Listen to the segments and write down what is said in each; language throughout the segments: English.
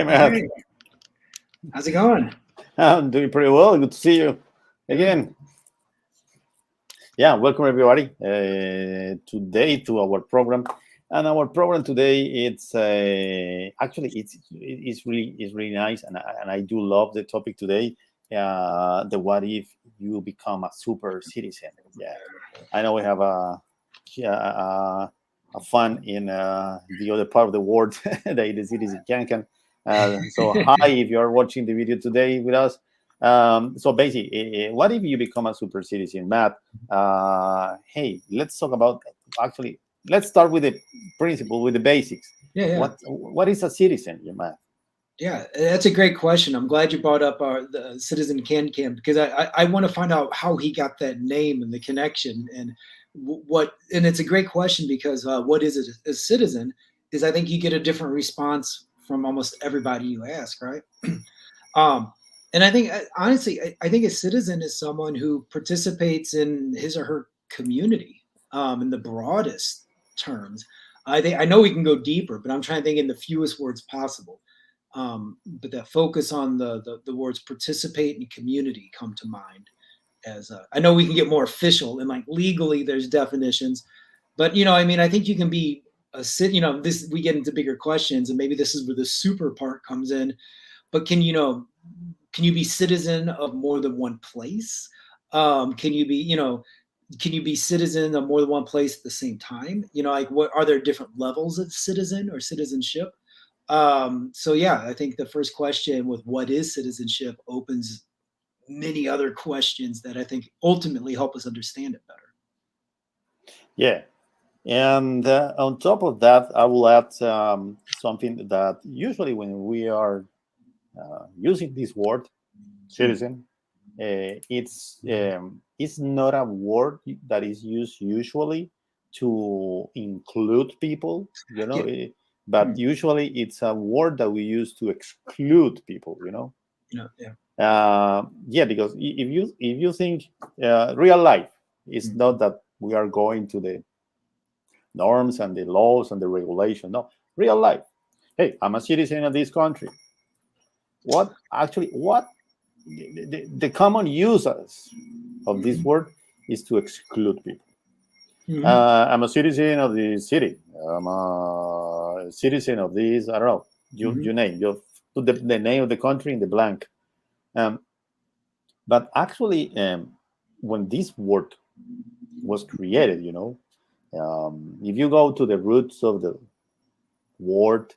Hey, Matt. Hey, how's it going? I'm doing pretty well. Good to see you Good. again. Yeah, welcome everybody today to our program. And our program today, it's actually it's really nice, and I do love the topic today. The what if you become a super citizen? Yeah, I know we have a fun in the other part of the world, the citizen can. So hi, if you are watching the video today with us. So basically, what if you become a super citizen, Matt? Hey, let's talk about actually. Let's start with the principle, with the basics. Yeah, yeah, What is a citizen, Matt? yeah. That's a great question. I'm glad you brought up the Citizen Can because I want to find out how he got that name and the connection and what. And it's a great question because what is it a citizen? Is I think you get a different response from almost everybody you ask, right? um, and I think honestly, I think a citizen is someone who participates in his or her community in the broadest terms. I know we can go deeper, but I'm trying to think in the fewest words possible. But that focus on the words participate and community come to mind as I know we can get more official and like legally there's definitions, but I mean I think you can be a cit. This we get into bigger questions, and maybe this is where the super part comes in. But can you be citizen of more than one place? Can you be can you be citizen of more than one place at the same time? Like what are there different levels of citizen or citizenship? So yeah, I think the first question with what is citizenship opens many other questions that I think ultimately help us understand it better. Yeah, and on top of that, I will add something that usually when we are using this word, citizen, it's not a word that is used usually to include people, Yeah. but usually it's a word that we use to exclude people. Yeah. Yeah, because if you think real life is Mm. not that we are going to the norms and the laws and the regulation. No, real life. Hey, I'm a citizen of this country. What the common users of this word is to exclude people. Mhm. I'm a citizen of the city. I'm a citizen of this. I don't know. You Mhm. name. You put the name of the country in the blank. Um, but actually, when this word was created, if you go to the roots of the word,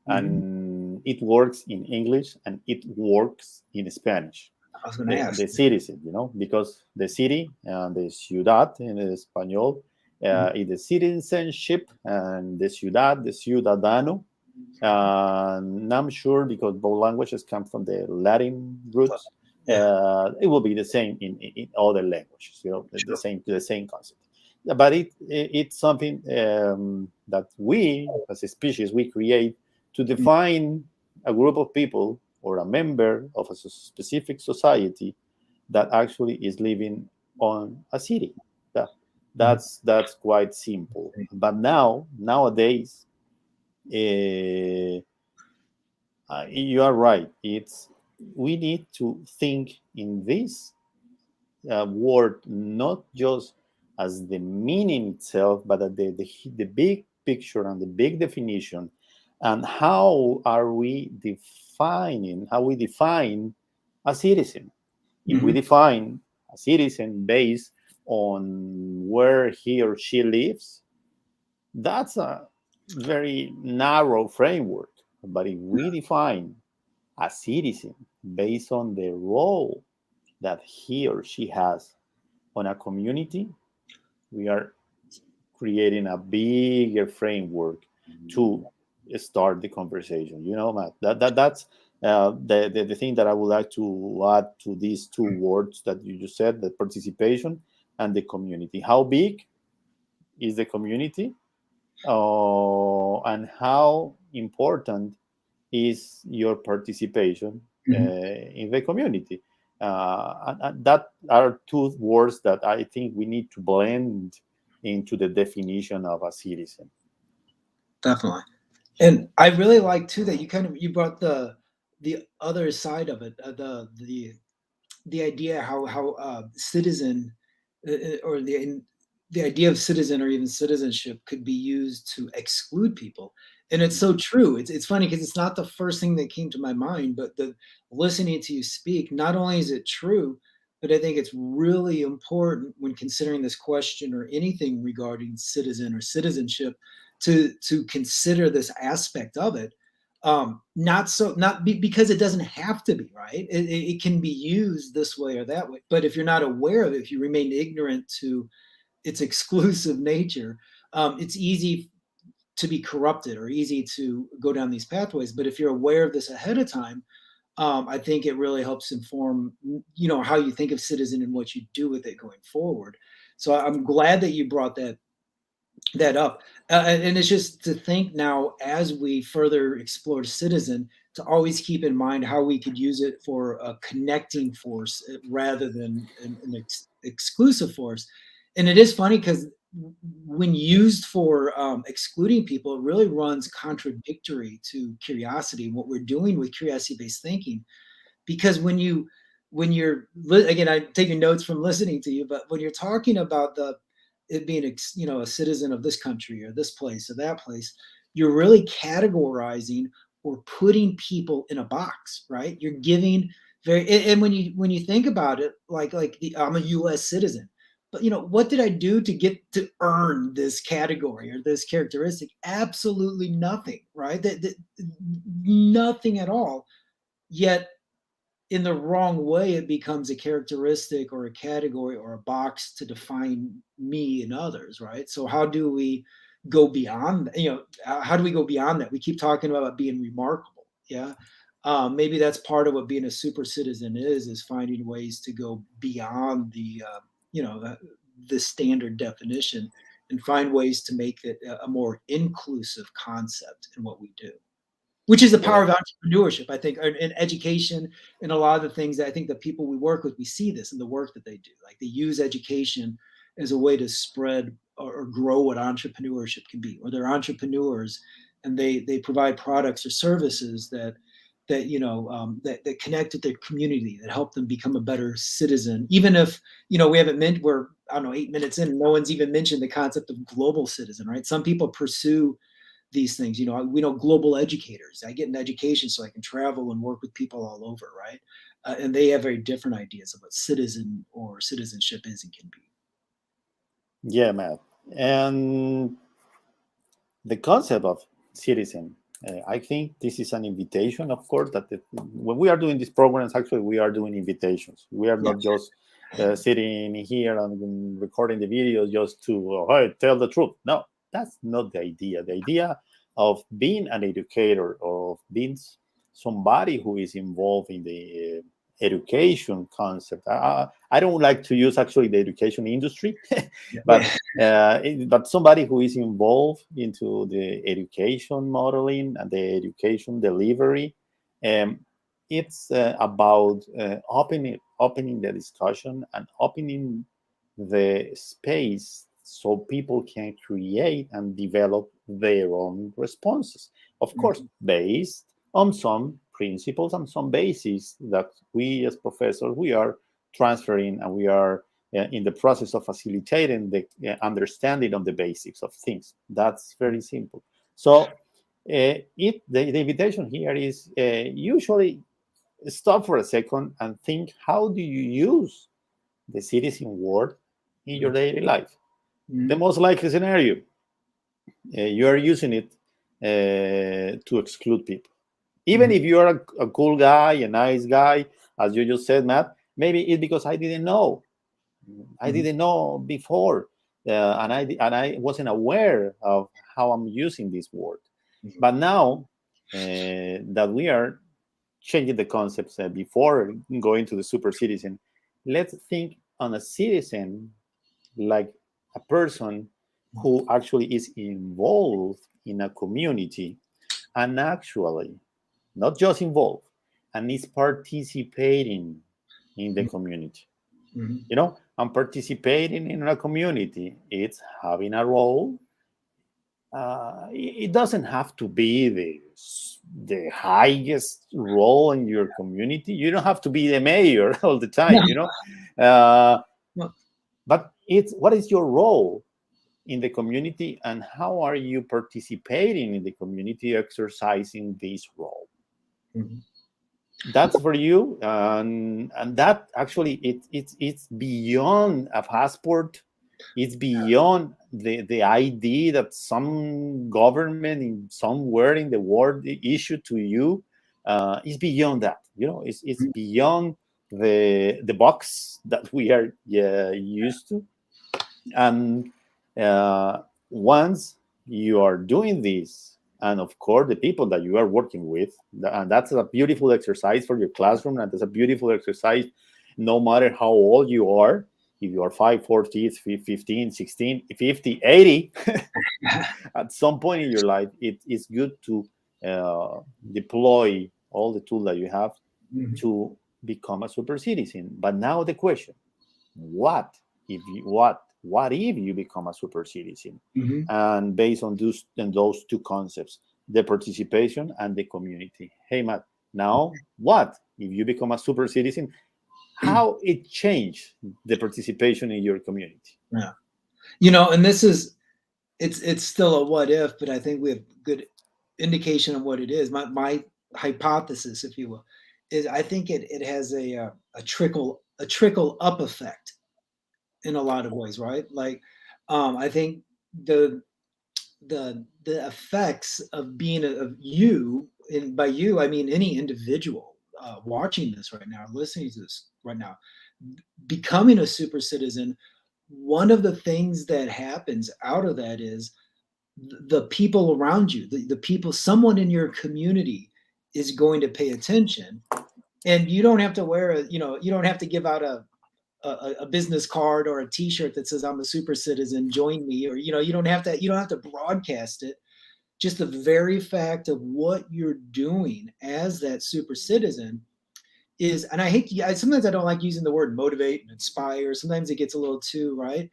Mhm. and it works in English and it works in Spanish. I was going to The ask. citizen, because the city and the ciudad in Espanol Mhm. is the citizenship, and the ciudad, the ciudadano. And I'm sure because both languages come from the Latin roots, Yeah. it will be the same in other languages. The Sure. same concept. But it's something that we, as a species, we create to Mm. define a group of people or a member of a specific society that actually is living on a city. That, Mhm. that's quite simple. But nowadays, uh, you are right. It's we need to think in this word not just as the meaning itself, but at the big picture and the big definition, and how we define a citizen. If we Mhm. define a citizen based on where he or she lives, that's a very narrow framework. But if we define a citizen based on the role that he or she has on a community, we are creating a bigger framework to start the conversation. Matt, that's the thing that I would like to add to these two words that you just said: the participation and the community. How big is the community, and how important is your participation Mhm. in the community. And that are two words that I think we need to blend into the definition of a citizen. Definitely. And I really like too that you brought the other side of it, the idea how citizen or the idea of citizen or even citizenship could be used to exclude people. And it's so true. It's funny because it's not the first thing that came to my mind, but the listening to you speak, not only is it true, but I think it's really important when considering this question or anything regarding citizen or citizenship to consider this aspect of it. Not so not be, because it doesn't have to be right. It can be used this way or that way. But if you're not aware of it, if you remain ignorant to its exclusive nature, it's easy to be corrupted or easy to go down these pathways. But if you're aware of this ahead of time, I think it really helps inform, how you think of citizen and what you do with it going forward. So I'm glad that you brought that up. And it's just to think now as we further explore citizen to always keep in mind how we could use it for a connecting force rather than an exclusive force. And it is funny because when used for excluding people, it really runs contradictory to curiosity, what we're doing with curiosity based thinking. Because when you're again, I'm taking notes from listening to you, but when you're talking about the it being a citizen of this country or this place or that place, you're really categorizing or putting people in a box, right? You're giving and when you think about it, I'm a U.S. citizen, but what did I do to get to earn this category or this characteristic? Absolutely nothing, right? That nothing at all. Yet in the wrong way, it becomes a characteristic or a category or a box to define me and others, right? So how do we go beyond? How do we go beyond that? We keep talking about being remarkable, yeah. Maybe that's part of what being a super citizen is finding ways to go beyond you know, the, the standard definition and find ways to make it a more inclusive concept in what we do, which is the Yeah, power of entrepreneurship, I think, and education, and a lot of the things that I think the people we work with, we see this in the work that they do. Like they use education as a way to spread or grow what entrepreneurship can be, or they're entrepreneurs and they provide products or services that connect with their community, that help them become a better citizen. Even if we haven't meant we're I don't know 8 minutes in, no one's even mentioned the concept of global citizen, right? Some people pursue these things. We know global educators. I get an education so I can travel and work with people all over, right? And they have very different ideas of what citizen or citizenship is and can be. yeah, Matt. And the concept of citizen, I think this is an invitation, of course, that when we are doing these programs, actually, we are doing invitations. We are Yeah. not just sitting here and recording the videos just to tell the truth. No, that's not the idea. The idea of being an educator, of being somebody who is involved in the education concept. I don't like to use actually the education industry, Yeah. but somebody who is involved into the education modeling and the education delivery. Um, it's about opening the discussion and opening the space so people can create and develop their own responses, of course Mhm. based on some principles and some bases that we as professors we are transferring, and we are in the process of facilitating the understanding of the basics of things. That's very simple. So the invitation here is usually stop for a second and think, how do you use the citizen word in your daily life? The Mhm. most likely scenario, you are using it to exclude people. Even Mhm. if you are a cool guy, a nice guy, as you just said, Matt, maybe it's because I didn't know. I Mhm. didn't know before, and I wasn't aware of how I'm using this word. Mhm. But now that we are changing the concepts before going to the super citizen, let's think on a citizen like a person who actually is involved in a community, and actually not just involved, and is participating in the community. Mhm. And participating in a community, it's having a role, it doesn't have to be the highest role in your community. You don't have to be the mayor all the time, you know. Uh, Well, but it's what is your role in the community, and how are you participating in the community, exercising this role? mhm. That's for you, and that actually it's beyond a passport. It's beyond the ID that some government in somewhere in the world issued to you. It's beyond that, you know. It's beyond the box that we are used to. And uh, once you are doing this, and of course the people that you are working with, and that's a beautiful exercise for your classroom, and that's a beautiful exercise no matter how old you are. If you are 5, 40, 15, 16, 50, 80, at some point in your life it is good to uh, deploy all the tools that you have Mhm. to become a super citizen. But now the question: what if you become a super citizen? Mhm. And based on those two concepts, the participation and the community. Hey, Matt, now what if you become a super citizen? How it changed the participation in your community? Yeah. You know, and this is it's still a what if, but I think we have good indication of what it is. My hypothesis, if you will, is I think it has a trickle up effect in a lot of ways, right? Like, I think the the effects of being of you, and by you I mean any individual watching this right now, listening to this right now, becoming a super citizen. One of the things that happens out of that is the people around you, the people, someone in your community is going to pay attention, and you don't have to wear a, you know, you don't have to give out a business card or a T-shirt that says "I'm a super citizen, join me," or you don't have to broadcast it. Just the very fact of what you're doing as that super citizen is, and I hate to, sometimes I don't like using the word motivate and inspire. Sometimes it gets a little too, right.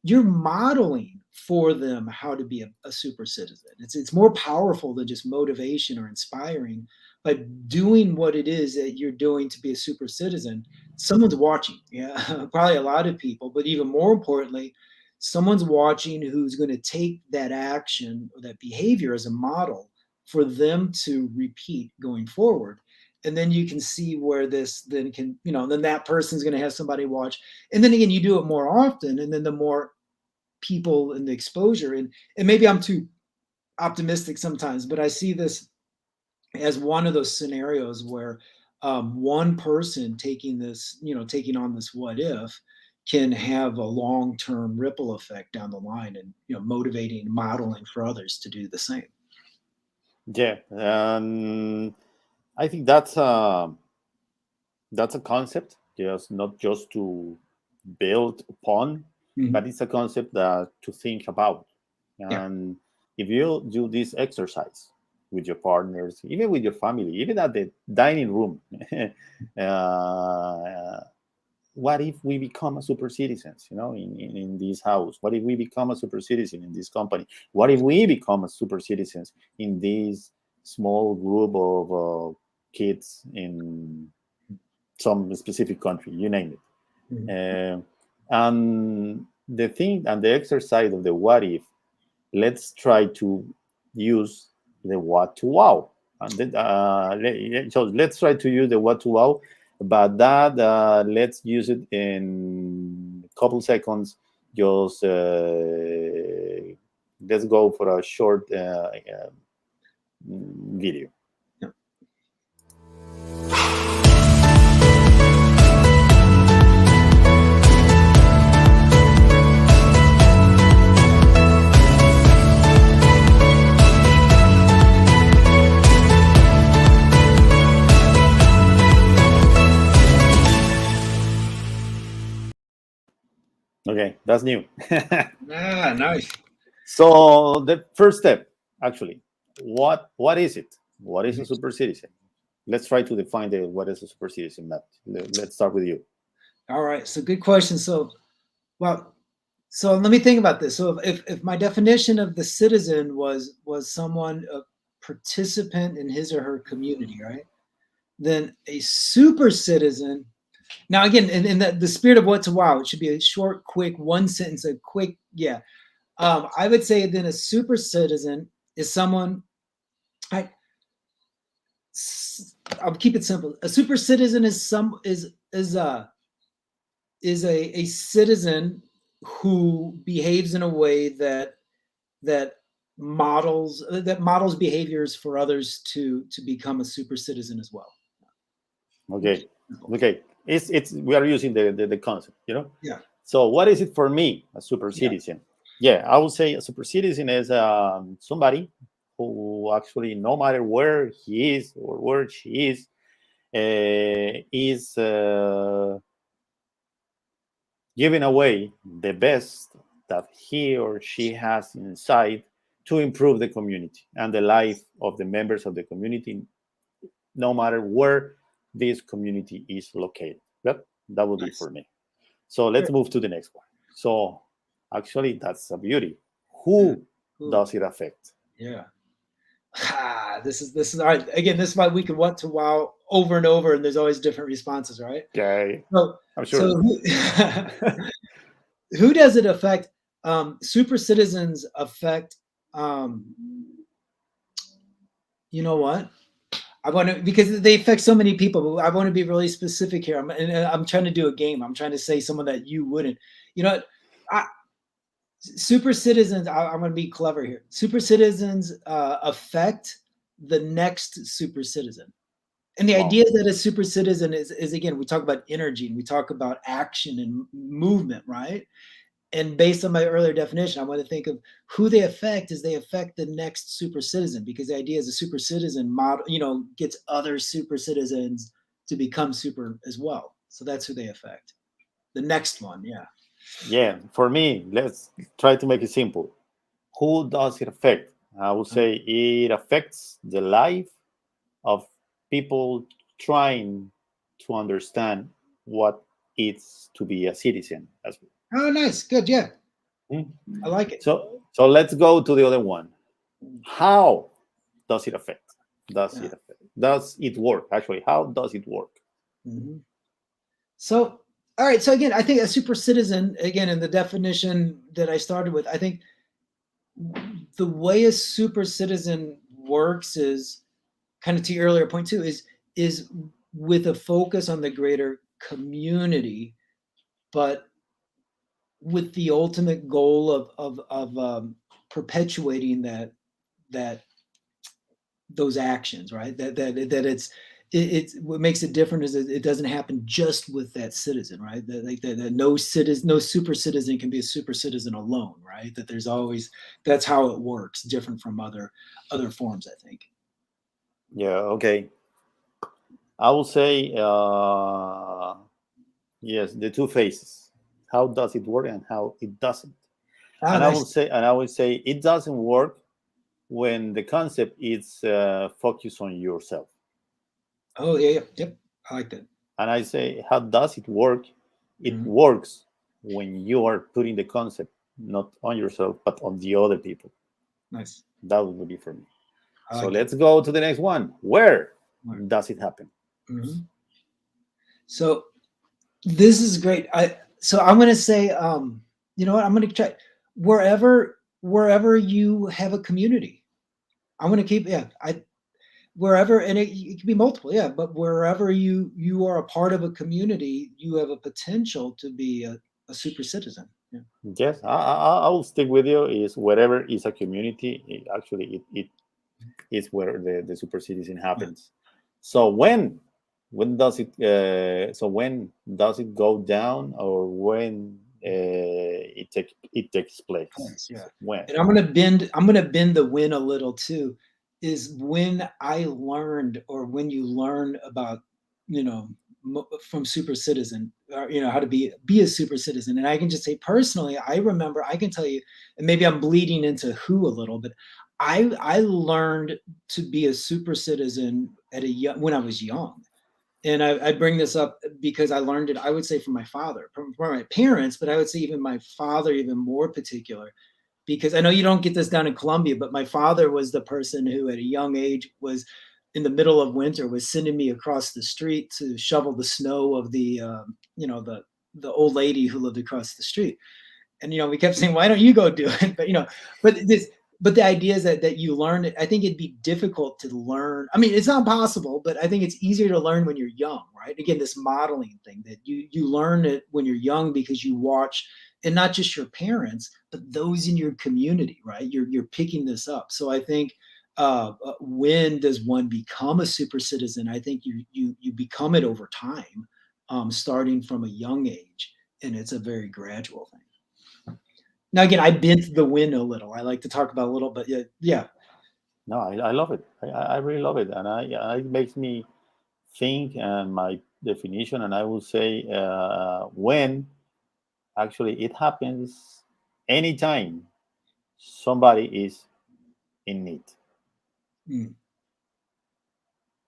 You're modeling for them how to be a super citizen. It's more powerful than just motivation or inspiring. By doing what it is that you're doing to be a super citizen, someone's watching. Yeah, probably a lot of people, but even more importantly, someone's watching who's going to take that action or that behavior as a model for them to repeat going forward. And then you can see where this then can, then that person's going to have somebody watch. And then again, you do it more often, and then the more people and the exposure. And maybe I'm too optimistic sometimes, but I see this as one of those scenarios where one person taking this, taking on this what if, can have a long-term ripple effect down the line, and motivating, modeling for others to do the same. Yeah, I think that's a concept, just not just to build upon, Mm-hmm. but it's a concept that to think about. Yeah. And if you do this exercise with your partners, even with your family, even at the dining room, uh, what if we become a super citizens, in this house? What if we become a super citizen in this company? What if we become a super citizens in this small group of kids in some specific country, you name it. Mm-hmm. And the thing and the exercise of the what if, let's try to use the what to wow. And then, so let's try to use the what to wow, but that let's use it in a couple seconds. Just let's go for a short video. Yeah. Okay, that's new. Ah, nice. So the first step, actually, what is it? What is a super citizen? Let's try to define what is a super citizen, Matt. Let's start with you. All right. So good question. So, well, So let me think about this. So if my definition of the citizen was someone, a participant in his or her community, right? Then a super citizen. Now again, in the spirit of what's a wow, it should be a short, quick, one sentence, a quick, yeah. I would say then a super citizen is someone. I I'll keep it simple. A super citizen is a citizen who behaves in a way that models behaviors for others to become a super citizen as well. Okay, okay. It's we are using the concept, you know. Yeah, So what is it for me, a super yeah, citizen? Yeah, I would say a super citizen is somebody who actually, no matter where he is or where she is giving away the best that he or she has inside to improve the community and the life of the members of the community, no matter where this community is located. That would be nice. for me. So let's move to the next one. So actually, that's a beauty. Yeah. Who Ooh, does it affect? yeah. This is all right. Again, this is why we could want to wow over and over, and there's always different responses, right? Okay, So, I'm so sure. who does it affect? Super citizens affect. Um, you know what? I want to, because they affect so many people. But I want to be really specific here. I'm trying to do a game. I'm trying to say someone that you wouldn't. You know, I, super citizens. I'm going to be clever here. Super citizens affect the next super citizen. And the Wow. idea that a super citizen is again, we talk about energy and we talk about action and movement, right? And based on my earlier definition, I want to think of who they affect is they affect the next super citizen, because the idea is a super citizen model, gets other super citizens to become super as well. So that's who they affect. The next one, yeah. Yeah, for me, let's try to make it simple. Who does it affect? I would Uh, say it affects the life of people trying to understand what it's to be a citizen as Oh, nice, good, yeah, well. I like it. So let's go to the other one. How does it affect? Yeah. Does it work? Actually, how does it work? Mhm. So, all right. So again, I think a super citizen, again, in the definition that I started with, I think the way a super citizen works is kind of to your earlier point too, is with a focus on the greater community, but with the ultimate goal of perpetuating that those actions, right? That it's what makes it different is that it doesn't happen just with that citizen, right? That no citizen, no super citizen can be a super citizen alone, right? That there's always, that's how it works, different from other forms, I think. Yeah, okay. I will say yes, the two phases. How does it work and how it doesn't? Ah, And I nice. will say, it doesn't work when the concept is focused on yourself. Oh yeah, yep. I like that. And I say, how does it work? It Mhm. works when you are putting the concept not on yourself but on the other people. Nice. That would be for me. I So like that. let's go to the next one. Where Right. does it happen? Mhm. So this is great. So I'm gonna say, you know what? I'm gonna try wherever you have a community. I'm gonna keep, yeah. Wherever, and it can be multiple, yeah. But wherever you are a part of a community, you have a potential to be a super citizen. Yeah. Yes, I will stick with you. Is wherever is a community, actually, it is where the super citizen Yeah. happens. So when does it when does it go down, or when it takes place? Place, yeah. So when? And I'm gonna bend the win a little too, is when I learned, or when you learn about, you know, from super citizen, or how to be a super citizen. And I can just say personally, I remember, I can tell you, and maybe I'm bleeding into who a little, but I learned to be a super citizen when I was young. And I bring this up because I learned it, I would say, from my father, from my parents, but I would say even my father, even more particular, because I know you don't get this down in Colombia, but my father was the person who, at a young age, was in the middle of winter, was sending me across the street to shovel the snow of the old lady who lived across the street. And we kept saying, why don't you go do it? But the idea is that you learn it. I think it'd be difficult to learn. I mean, it's not possible, but I think it's easier to learn when you're young, right? Again, this modeling thing, that you learn it when you're young because you watch, and not just your parents, but those in your community, right? You're picking this up. So I think, when does one become a super citizen? I think you become it over time, starting from a young age, and it's a very gradual thing. Now, again, I bent the wind a little. I like to talk about a little, but yeah, yeah. No, I love it. I really love it, and it makes me think. And my definition, and I will say, when actually it happens anytime somebody is in need. Mm,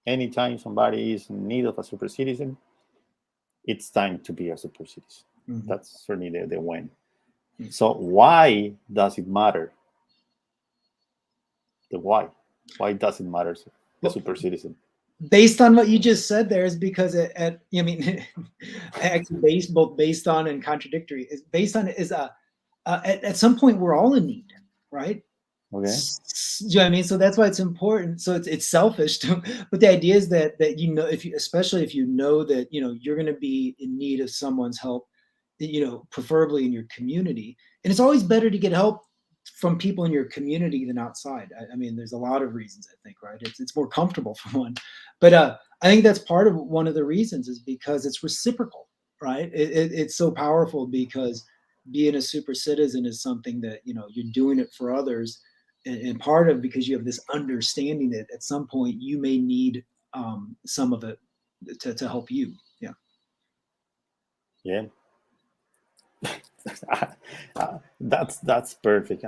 Anytime somebody is in need of a super citizen, it's time to be a super citizen. mhm, That's certainly the when. mm. So why does it matter? The why? Why does it matter? The Well, super citizen. based on what you just said, there is because I mean, actually, based on and contradictory is based on is at some point we're all in need, right? Okay. Do you know what I mean? So that's why it's important. So it's selfish to, but the idea is that if you, especially if you know that you're going to be in need of someone's help, preferably in your community, and it's always better to get help from people in your community than outside. I mean, there's a lot of reasons, I think, right? It's more comfortable for one, but I think that's part of one of the reasons is because it's reciprocal, right? It's so powerful because being a super citizen is something that you're doing it for others, and part of because you have this understanding that at some point you may need some of it to help you. Yeah. Yeah. That's perfect.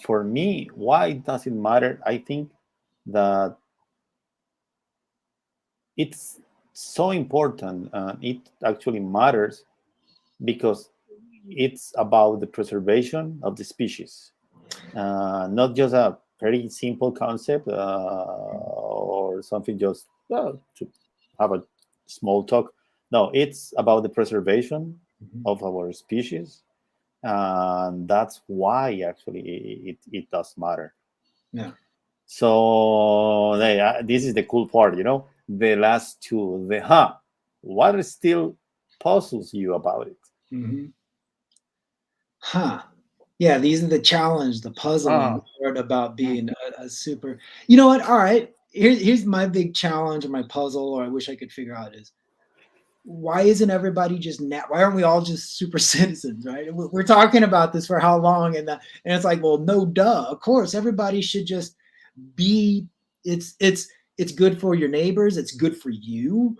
For me, why does it matter? I think that it's so important. It actually matters because it's about the preservation of the species, not just a very simple concept, or something just to have a small talk. No, it's about the preservation Mhm. of our species, and that's why actually it does matter. Yeah. So this is the cool part, the last two, what still puzzles you about it? Hmm. Huh. Yeah, these are the challenge, the puzzling, Ah, the part about mm, being a super. You know what? All right. Here's my big challenge or my puzzle, or I wish I could figure out is why isn't everybody just why aren't we all just super citizens, right? We're talking about this for how long, and it's like, well, no, duh, of course everybody should just be. It's good for your neighbors, it's good for you.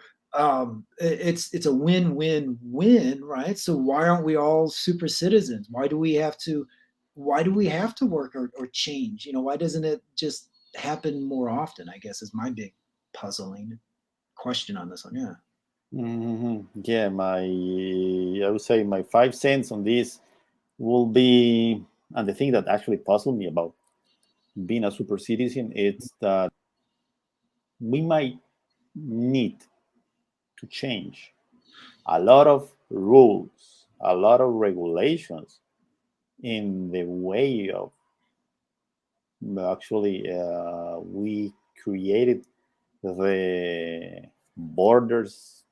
It's a win-win-win, right? So why aren't we all super citizens? Why do we have to work or change? Why doesn't it just happen more often, I guess, is my big puzzling question on this one. Yeah. yeah, I would say my 5 cents on this will be, and the thing that actually puzzled me about being a super citizen, it's that we might need to change a lot of rules, a lot of regulations in the way of actually we created the borders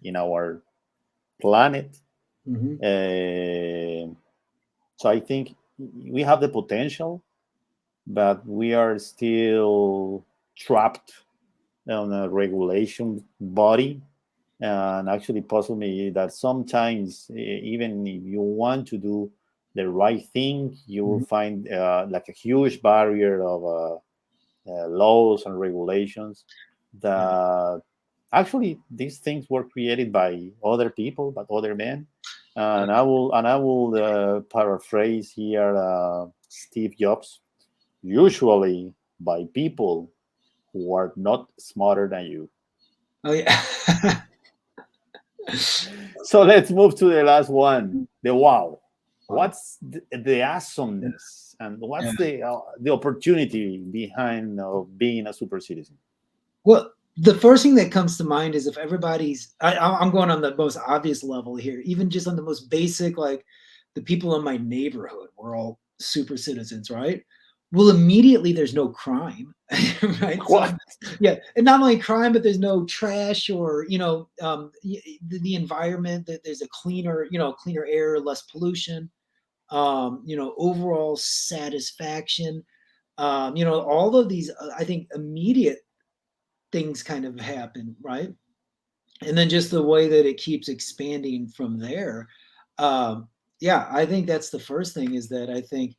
in our planet. Hmm. Uh, so I think we have the potential, but we are still trapped on a regulation body. And actually puzzle me that sometimes, even if you want to do the right thing, you will find like a huge barrier of laws and regulations Yeah. that actually these things were created by other people, but other men. Yeah. And I will paraphrase here Steve Jobs, usually by people who are not smarter than you. Oh yeah. So let's move to the last one, the wow. Wow. What's the awesomeness and Yeah. what's the opportunity behind being a super citizen? Well, the first thing that comes to mind is if everybody's, I'm going on the most obvious level here, even just on the most basic, like the people in my neighborhood, we're all super citizens, right? Well, immediately there's no crime, right? What? So, yeah, and not only crime, but there's no trash or the environment. That there's a cleaner, cleaner air, less pollution. Overall satisfaction. All of these, I think, immediate things kind of happen, right? And then just the way that it keeps expanding from there. Um, yeah, I think that's the first thing is that I think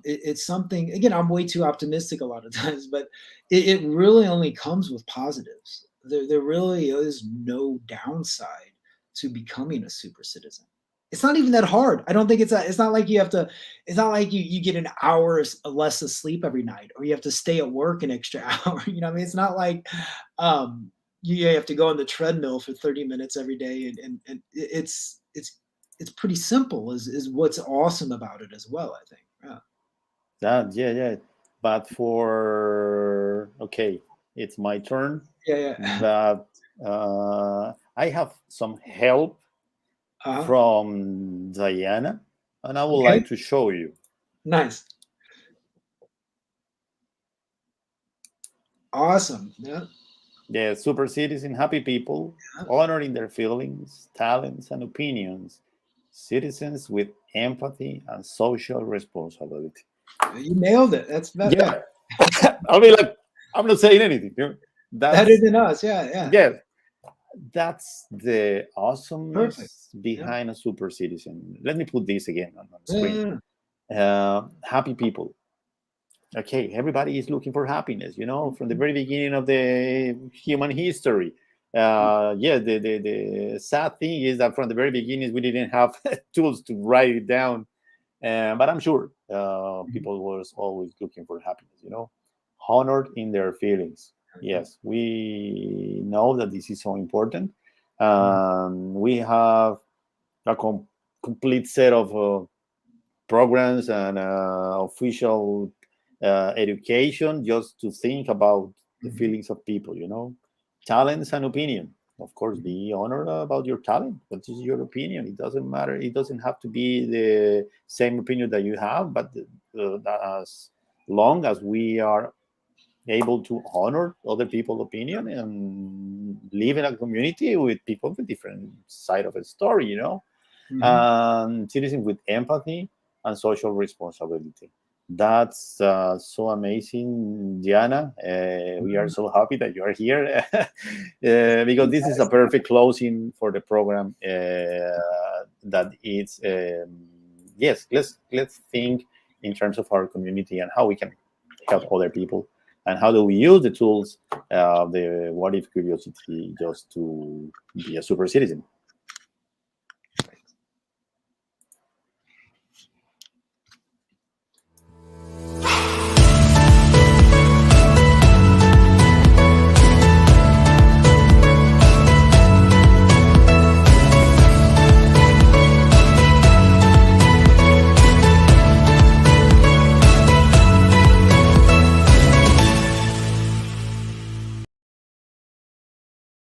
it's something, again, I'm way too optimistic a lot of times, but it really only comes with positives. There really is no downside to becoming a super citizen. It's not even that hard. I don't think it's not like you have to, it's not like you get an hour less of sleep every night or you have to stay at work an extra hour. What I mean? It's not like you have to go on the treadmill for 30 minutes every day and it's pretty simple is what's awesome about it as well, I think. Yeah. That, yeah, yeah. But for, okay, it's my turn. Yeah, yeah. But I have some help Uh-huh. from Diana, and I would Okay. like to show you. Nice. Awesome. Yeah. The super citizen, happy people, Yeah. honoring their feelings, talents, and opinions, citizens with empathy and social responsibility. You nailed it. That's better. Yeah, I mean, like, I'm not saying anything. Better That's, than us. Yeah, yeah. yeah, that's the Perfect. awesomeness Yeah. behind a super citizen. Let me put this again on the Yeah, screen. yeah, Happy people. Okay, everybody is looking for happiness, from the very beginning of the human history. Yeah, the sad thing is that from the very beginning we didn't have tools to write it down. But I'm sure Mhm. people was always looking for happiness, honored in their feelings. Yes, we know that this is so important. Mhm. We have a complete set of programs and official education just to think about the Mhm. feelings of people, talents and opinion. Of course, Mhm. be honored about your talent. What is your opinion? It doesn't matter. It doesn't have to be the same opinion that you have, but as long as we are able to honor other people's opinion and live in a community with people with different side of a story, Mhm. citizens with empathy and social responsibility. That's so amazing, Diana. We are Mhm. so happy that you are here because this is a Fantastic. perfect closing for the program. That it's yes. Let's think in terms of our community and how we can help other people and how do we use the tools, the what if curiosity, just to be a super citizen.